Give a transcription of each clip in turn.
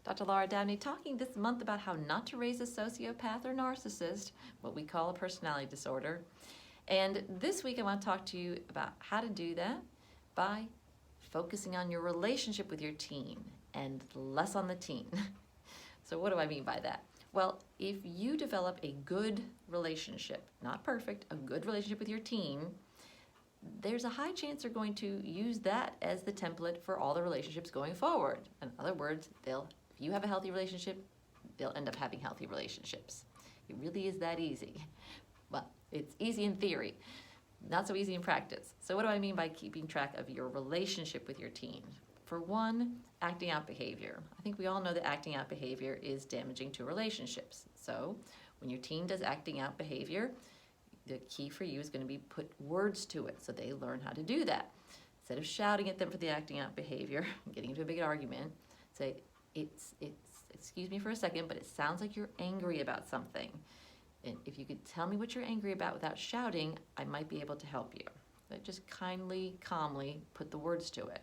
Dr. Laura Downey talking this month about how not to raise a sociopath or narcissist, what we call a personality disorder. And this week I want to talk to you about how to do that by focusing on your relationship with your teen and less on the teen. So what do I mean by that? Well, if you develop a good relationship, not perfect, a good relationship with your teen, there's a high chance they're going to use that as the template for all the relationships going forward. In other words, if you have a healthy relationship, they'll end up having healthy relationships. It really is that easy. Well, it's easy in theory, not so easy in practice. So what do I mean by keeping track of your relationship with your teen? For one, acting out behavior. I think we all know that acting out behavior is damaging to relationships. So when your teen does acting out behavior, the key for you is going to be put words to it so they learn how to do that. Instead of shouting at them for the acting out behavior, getting into a big argument, say, excuse me for a second, but it sounds like you're angry about something. And if you could tell me what you're angry about without shouting, I might be able to help you. But just kindly, calmly put the words to it.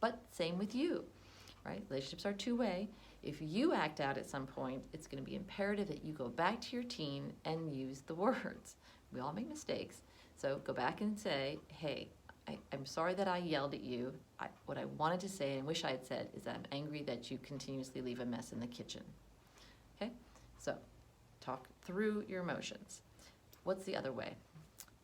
But same with you, right? Relationships are two-way. If you act out at some point, it's going to be imperative that you go back to your teen and use the words. We all make mistakes. So go back and say, hey, I'm sorry that I yelled at you. What I wanted to say and wish I had said is that I'm angry that you continuously leave a mess in the kitchen. Okay? So talk through your emotions. What's the other way?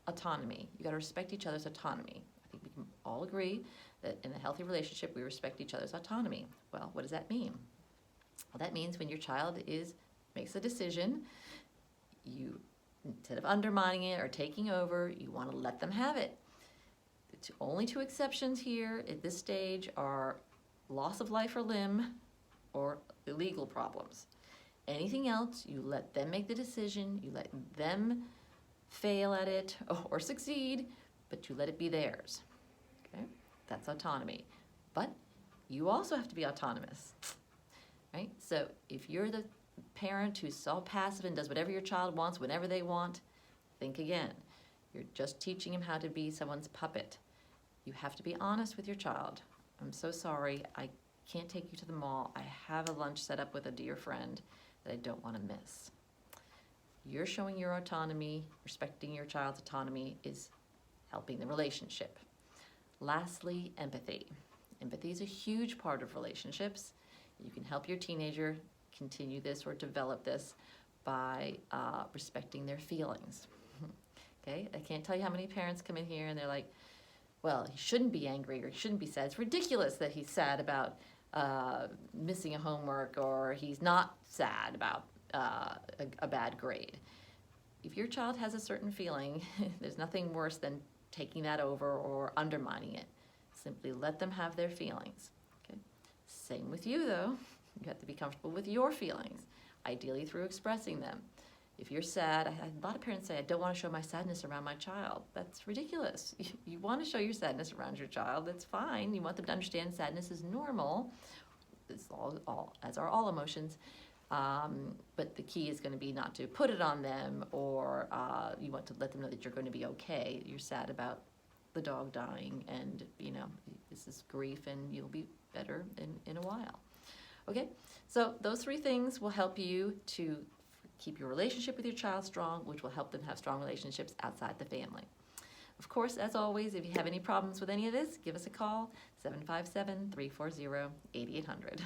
Autonomy. You got to respect each other's autonomy. I think we can all agree that in a healthy relationship, we respect each other's autonomy. Well, what does that mean? Well, that means when your child makes a decision, you, instead of undermining it or taking over, you want to let them have it. The only two exceptions here at this stage are loss of life or limb or illegal problems. Anything else, you let them make the decision, you let them fail at it or succeed, but you let it be theirs. Okay? That's autonomy. But you also have to be autonomous, right? So if you're the parent who's so passive and does whatever your child wants whenever they want, think again. You're just teaching him how to be someone's puppet. You have to be honest with your child. I'm so sorry, I can't take you to the mall. I have a lunch set up with a dear friend that I don't want to miss. You're showing your autonomy, respecting your child's autonomy is helping the relationship. Lastly, empathy. Empathy is a huge part of relationships. You can help your teenager continue this or develop this by respecting their feelings. Okay, I can't tell you how many parents come in here and they're like, well, he shouldn't be angry or he shouldn't be sad. It's ridiculous that he's sad about missing a homework or he's not sad about a bad grade. If your child has a certain feeling, there's nothing worse than taking that over or undermining it. Simply let them have their feelings. Okay? Same with you though. You have to be comfortable with your feelings, ideally through expressing them. If you're sad, a lot of parents say, I don't want to show my sadness around my child. That's ridiculous. You want to show your sadness around your child, that's fine. You want them to understand sadness is normal, as are all emotions. But the key is going to be not to put it on them or you want to let them know that you're going to be okay. You're sad about the dog dying and, this is grief and you'll be better in a while. Okay, so those three things will help you to keep your relationship with your child strong, which will help them have strong relationships outside the family. Of course, as always, if you have any problems with any of this, give us a call, 757-340-8800.